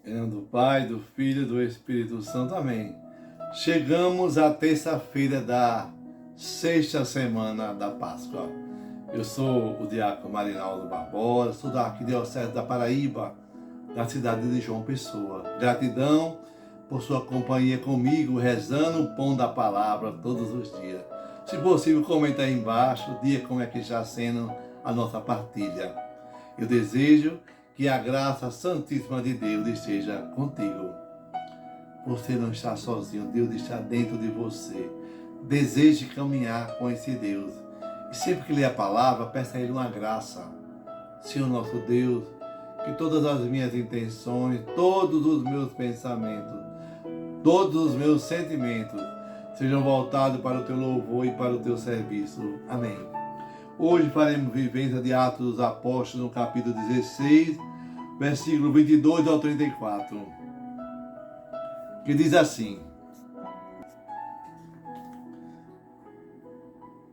Em nome do Pai, do Filho e do Espírito Santo. Amém. Chegamos à terça-feira da sexta semana da Páscoa. Eu sou o diácono Marinaldo Barbosa, sou da Arquidiocese da Paraíba, da cidade de João Pessoa. Gratidão por sua companhia comigo, rezando o pão da palavra todos os dias. Se possível, comenta aí embaixo o dia como é que está sendo a nossa partilha. Eu desejo que a graça santíssima de Deus esteja contigo. Você não está sozinho, Deus está dentro de você. Deseje caminhar com esse Deus. E sempre que lê a palavra, peça a Ele uma graça. Senhor nosso Deus, que todas as minhas intenções, todos os meus pensamentos, todos os meus sentimentos sejam voltados para o Teu louvor e para o Teu serviço. Amém. Hoje faremos vivência de Atos dos Apóstolos, no capítulo 16, versículo 22 ao 34, que diz assim: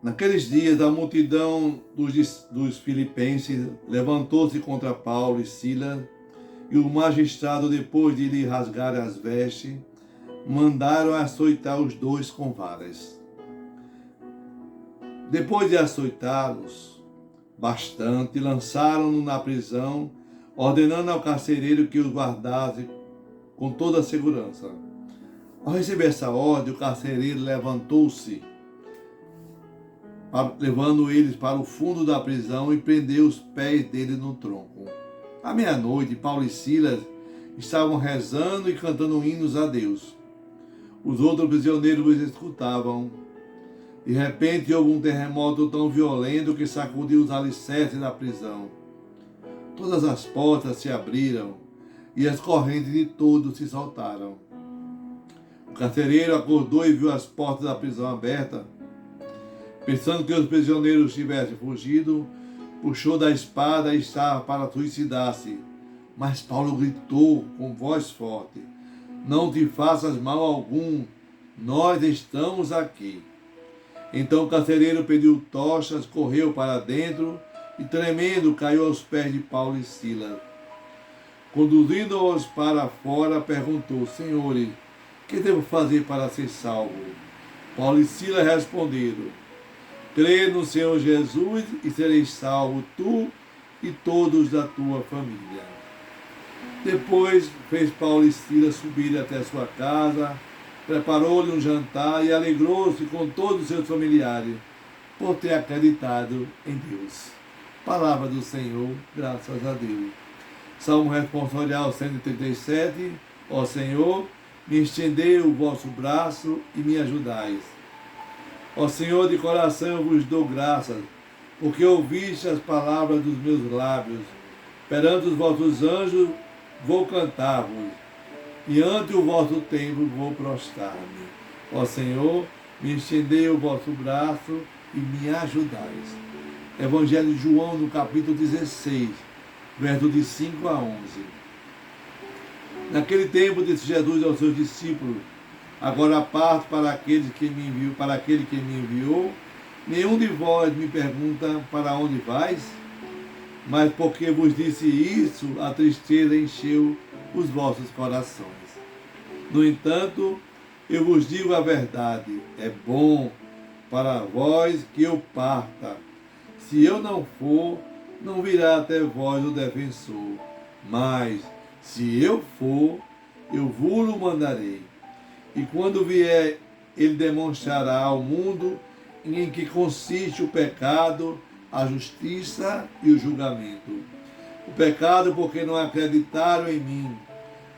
Naqueles dias, a multidão dos filipenses levantou-se contra Paulo e Silas, e o magistrado, depois de lhe rasgar as vestes, mandaram açoitar os dois com varas. Depois de açoitá-los bastante, lançaram-no na prisão, ordenando ao carcereiro que os guardasse com toda a segurança. Ao receber essa ordem, o carcereiro levantou-se, levando eles para o fundo da prisão, e prendeu os pés dele no tronco. À meia-noite, Paulo e Silas estavam rezando e cantando hinos a Deus. Os outros prisioneiros os escutavam. De repente, houve um terremoto tão violento que sacudiu os alicerces da prisão. Todas as portas se abriram e as correntes de todos se soltaram. O carcereiro acordou e viu as portas da prisão abertas. Pensando que os prisioneiros tivessem fugido, puxou da espada e estava para suicidar-se. Mas Paulo gritou com voz forte: Não te faças mal algum, nós estamos aqui. Então o carcereiro pediu tochas, correu para dentro e, tremendo, caiu aos pés de Paulo e Silas. Conduzindo-os para fora, perguntou: Senhores, que devo fazer para ser salvo? Paulo e Silas responderam: Crê no Senhor Jesus e sereis salvo, tu e todos da tua família. Depois fez Paulo e Silas subir até sua casa, preparou-lhe um jantar e alegrou-se com todos os seus familiares por ter acreditado em Deus. Palavra do Senhor, graças a Deus. Salmo responsorial 137. Ó Senhor, me estendei o vosso braço e me ajudais. Ó Senhor, de coração eu vos dou graças, porque ouviste as palavras dos meus lábios. Perante os vossos anjos vou cantar-vos, e ante o vosso templo vou prostrar-me. Ó Senhor, me estendei o vosso braço e me ajudais. Evangelho de João, no capítulo 16, verso de 5 a 11. Naquele tempo disse Jesus aos seus discípulos: Agora parto para aquele que me enviou. Nenhum de vós me pergunta: Para onde vais? Mas porque vos disse isso, a tristeza encheu os vossos corações. No entanto, eu vos digo a verdade: é bom para vós que eu parta. Se eu não for, não virá até vós o defensor. Mas, se eu for, eu vos mandarei. E quando vier, ele demonstrará ao mundo em que consiste o pecado, a justiça e o julgamento. O pecado porque não acreditaram em mim.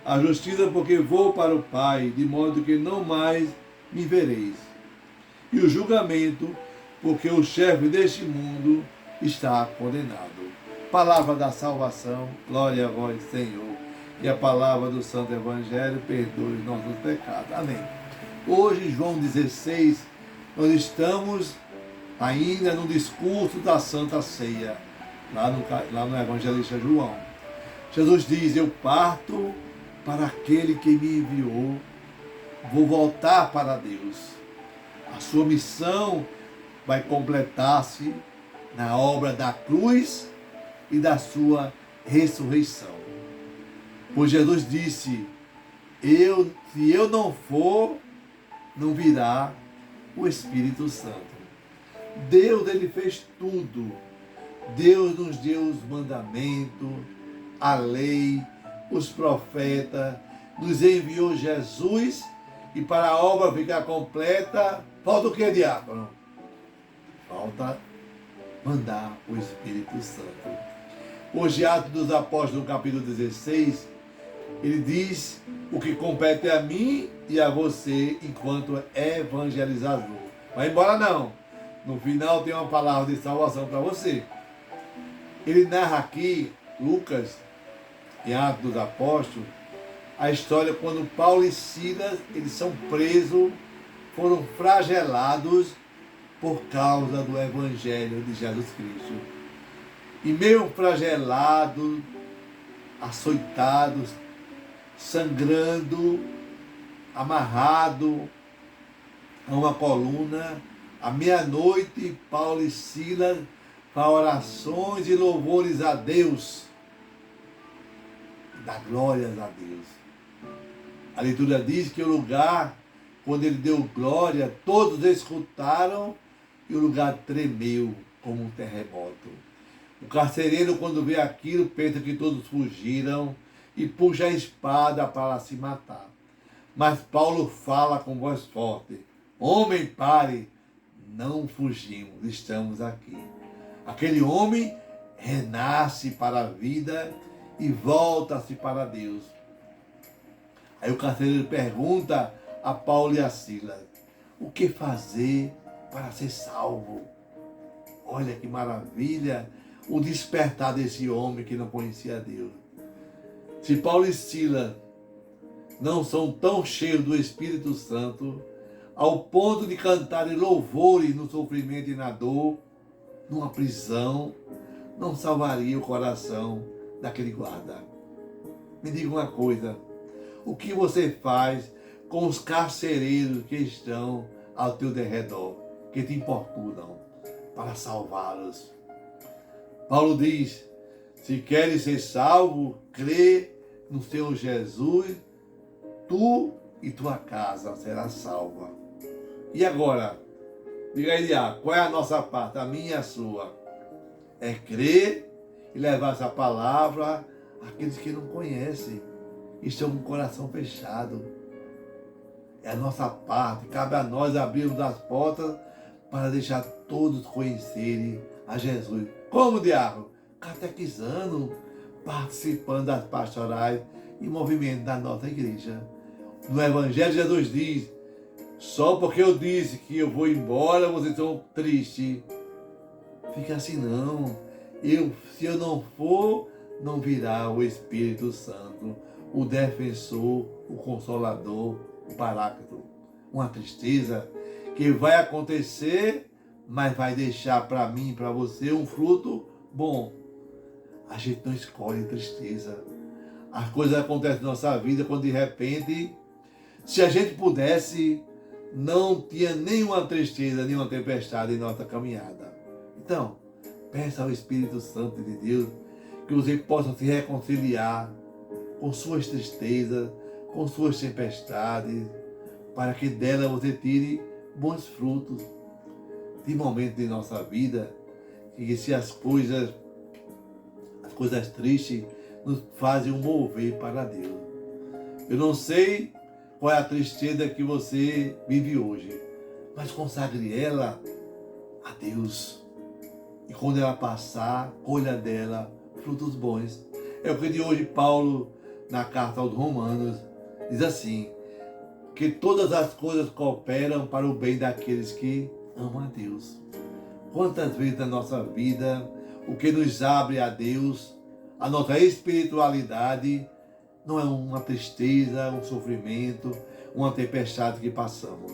A justiça porque vou para o Pai, de modo que não mais me vereis. E o julgamento porque o chefe deste mundo está condenado. Palavra da salvação, glória a vós, Senhor. E a palavra do Santo Evangelho perdoe os nossos pecados. Amém. Hoje, João 16, nós estamos ainda no discurso da Santa Ceia, lá no Evangelista João. Jesus diz: Eu parto para aquele que me enviou, vou voltar para Deus. A sua missão vai completar-se na obra da cruz e da sua ressurreição. Pois Jesus disse, se eu não for, não virá o Espírito Santo. Deus, ele fez tudo. Deus nos deu os mandamentos, a lei, os profetas, nos enviou Jesus, e para a obra ficar completa, falta o que, diácono? Falta mandar o Espírito Santo. Hoje, Atos dos Apóstolos, no capítulo 16, ele diz o que compete a mim e a você enquanto evangelizador. Vai embora não. No final tem uma palavra de salvação para você. Ele narra aqui, Lucas, em Atos dos Apóstolos, a história quando Paulo e Silas, eles são presos, foram flagelados por causa do Evangelho de Jesus Cristo. E meio flagelados, açoitados, sangrando, amarrado a uma coluna, à meia-noite, Paulo e Silas fazem orações e louvores a Deus, dá glórias a Deus. A leitura diz que o lugar, quando ele deu glória, todos escutaram e o lugar tremeu como um terremoto. O carcereiro, quando vê aquilo, pensa que todos fugiram e puxa a espada para se matar. Mas Paulo fala com voz forte: homem, pare, não fugimos, estamos aqui. Aquele homem renasce para a vida e volta-se para Deus. Aí o carcereiro pergunta a Paulo e a Silas: o que fazer para ser salvo? Olha que maravilha o despertar desse homem que não conhecia Deus. Se Paulo e Silas não são tão cheios do Espírito Santo, ao ponto de cantarem louvores no sofrimento e na dor, numa prisão, não salvaria o coração daquele guarda. Me diga uma coisa: o que você faz com os carcereiros que estão ao teu derredor, que te importunam para salvá-los? Paulo diz: se queres ser salvo, crê no Senhor Jesus, tu e tua casa será salva. E agora, diga aí, qual é a nossa parte, a minha e a sua? É crer e levar essa palavra àqueles que não conhecem, estão com o coração fechado. É a nossa parte, cabe a nós abrirmos as portas para deixar todos conhecerem a Jesus. Como, diácono? Catequizando, participando das pastorais e movimentos da nossa igreja. No Evangelho, Jesus diz: só porque eu disse que eu vou embora, vocês estão tristes. Fica assim não. Se eu não for, não virá o Espírito Santo, o defensor, o consolador, o paráclito. Uma tristeza que vai acontecer, mas vai deixar para mim e para você um fruto bom. A gente não escolhe tristeza. As coisas acontecem na nossa vida quando de repente, se a gente pudesse, não tinha nenhuma tristeza, nenhuma tempestade em nossa caminhada. Então, peça ao Espírito Santo de Deus que você possa se reconciliar com suas tristezas, com suas tempestades, para que dela você tire bons frutos. Tem momentos de nossa vida que se as coisas tristes nos fazem mover para Deus. Eu não sei qual é a tristeza que você vive hoje, mas consagre ela a Deus. E quando ela passar, colha dela frutos bons. É o que de hoje Paulo, na carta aos Romanos, diz assim: que todas as coisas cooperam para o bem daqueles que amam a Deus. Quantas vezes na nossa vida, o que nos abre a Deus, a nossa espiritualidade, não é uma tristeza, um sofrimento, uma tempestade que passamos.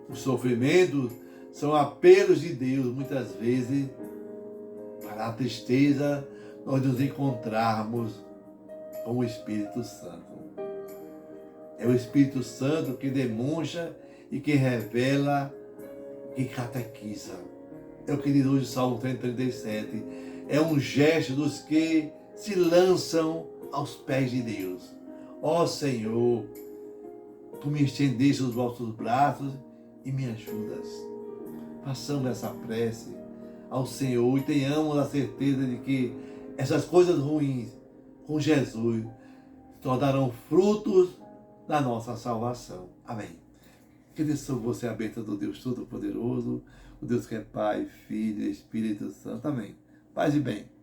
Os sofrimentos são apelos de Deus, muitas vezes, para a tristeza nós nos encontrarmos com o Espírito Santo. É o Espírito Santo que demonstra e que revela, que catequiza. É o que diz hoje o Salmo 137. É um gesto dos que se lançam aos pés de Deus. Ó Senhor, Tu me estendeste os vossos braços e me ajudas. Façamos essa prece ao Senhor e tenhamos a certeza de que essas coisas ruins com Jesus se tornarão frutos da nossa salvação. Amém. Que desça você a bênção do Deus Todo-Poderoso, o Deus que é Pai, Filho e Espírito Santo. Amém. Paz e bem.